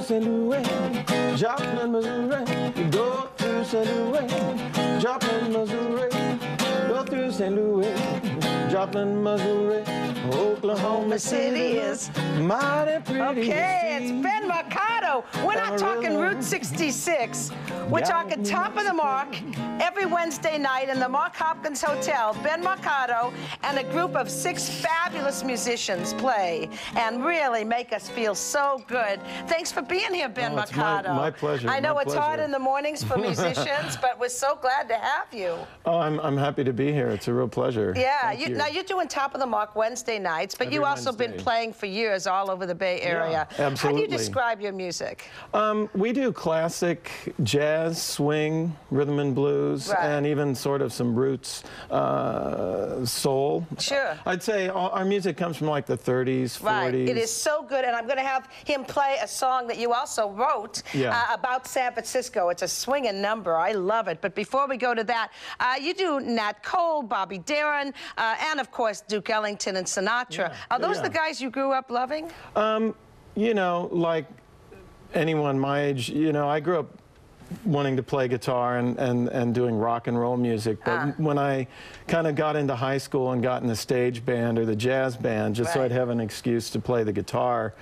St. Louis, Joplin, Missouri. You go through St. Louis, Joplin, Missouri. Go through St. Louis, Joplin, Missouri. Oklahoma City is mighty pretty. Okay, it's Ben Marcato. We're not talking Route 66. We're talking Top of the Mark every Wednesday night in the Mark Hopkins Hotel. Ben Marcato and a group of 6 fabulous musicians play and really make us feel so good. Thanks for being here, Ben Marcato. My pleasure. I know it's hard in the mornings for musicians, but we're so glad to have you. Oh, I'm happy to be here. It's a real pleasure. Yeah, now you're doing Top of the Mark Wednesday nights, but you've also been playing for years all over the Bay Area. Yeah, absolutely. How do you describe your music? We do classic jazz, swing, rhythm and blues, and even sort of some roots soul. Sure. I'd say our music comes from like the 30s, 40s. Right. It is so good, and I'm going to have him play a song that you also wrote about San Francisco. It's a swinging number. I love it. But before we go to that, you do Nat Cole, Bobby Darin, and of course Duke Ellington and Sinatra. Are those the guys you grew up loving? You know, like anyone my age, you know, I grew up wanting to play guitar and doing rock and roll music, but when I kind of got into high school and got in the stage band or the jazz band, just so I'd have an excuse to play the guitar,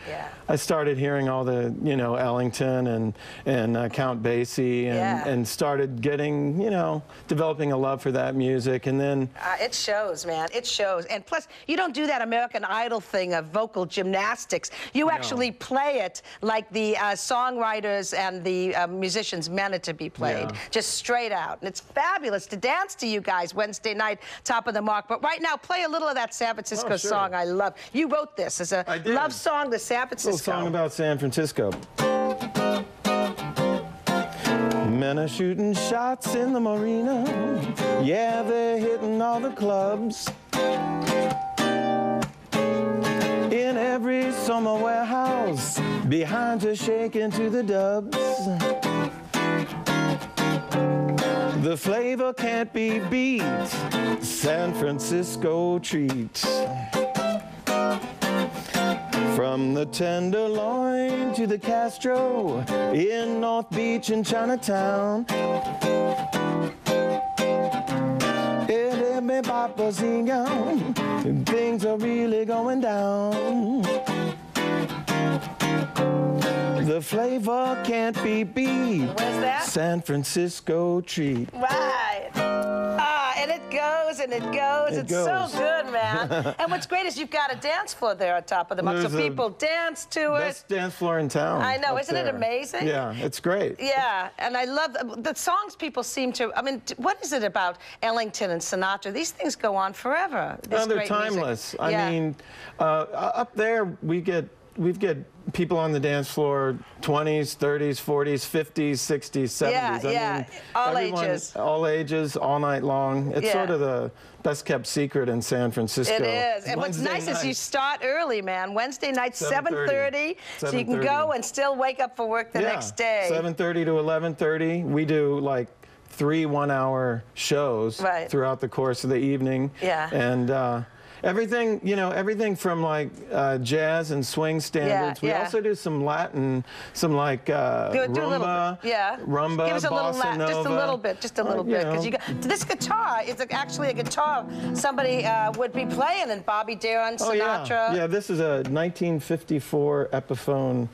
I started hearing all the, you know, Ellington and Count Basie and started getting, you know, developing a love for that music, and then... it shows, man, it shows. And plus, you don't do that American Idol thing of vocal gymnastics. You actually play it like the songwriters and the musicians meant it to be played, just straight out. And it's fabulous to dance to you guys Wednesday night, Top of the Mark. But right now, play a little of that San Francisco song I love. You wrote this as a love song to San Francisco. A song about San Francisco. Men are shooting shots in the marina. Yeah, they're hitting all the clubs. In every summer warehouse, behind her shaking to the dubs. The flavor can't be beat, San Francisco treat. From the Tenderloin to the Castro, in North Beach and Chinatown. Things are really going down. The flavor can't be beat. Where's that? San Francisco treat. Right. And it goes and it goes. It's so good, man. And what's great is you've got a dance floor there at Top of the Mark, so people dance to it. Best dance floor in town. I know, isn't it amazing? Yeah, it's great. Yeah, and I love the songs people seem to, I mean, what is it about Ellington and Sinatra? These things go on forever. No, they're timeless. I mean, up there we've got people on the dance floor, 20s, 30s, 40s, 50s, 60s, 70s. I mean, all ages. All ages, all night long. It's sort of the best kept secret in San Francisco. It is. And what's nice is you start early, man. Wednesday night, 7:30. So you can go and still wake up for work the next day. 7:30 to 11:30. We do like 3 one-hour shows throughout the course of the evening. Yeah. And everything, you know, everything from like jazz and swing standards. We also do some Latin, some like rumba, rumba, give us a bossa nova. Just a little bit, because you got this guitar is actually a guitar somebody would be playing in Bobby Darin, Sinatra. Yeah, this is a 1954 Epiphone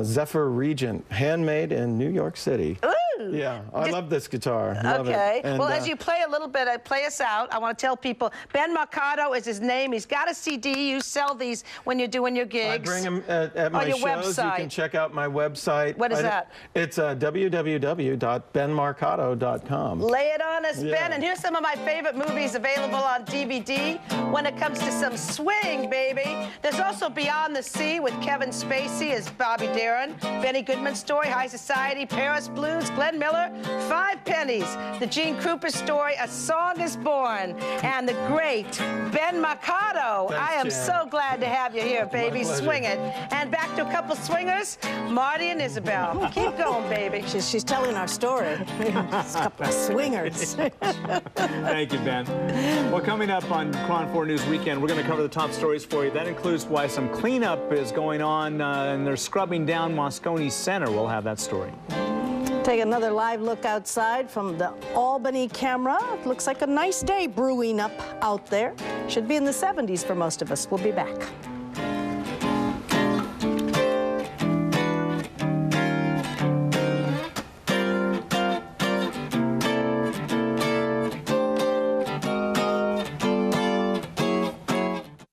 Zephyr Regent, handmade in New York City. Ooh. Yeah, I love this guitar. Love it. And, well, as you play a little bit, play us out. I want to tell people, Ben Marcato is his name. He's got a CD. You sell these when you're doing your gigs. I bring them at my shows. Website. You can check out my website. What is that? It's www.benmarcato.com. Lay it on us, Ben. And here's some of my favorite movies available on DVD when it comes to some swing, baby. There's also Beyond the Sea with Kevin Spacey as Bobby Darin, Benny Goodman Story, High Society, Paris Blues, Glenn Miller, 5 pennies. The Gene Krupa story, A Song is Born. And the great Ben Marcato. Thanks, I am Jan. so glad to have you here, baby. pleasure. Swing it. And back to a couple swingers, Marty and Isabel. Keep going, baby. She's telling our story. It's a couple of swingers. Thank you, Ben. Well, coming up on KRON4 News Weekend, we're going to cover the top stories for you. That includes why some cleanup is going on, and they're scrubbing down Moscone Center. We'll have that story. Take another live look outside from the Albany camera. It looks like a nice day brewing up out there. Should be in the 70s for most of us. We'll be back.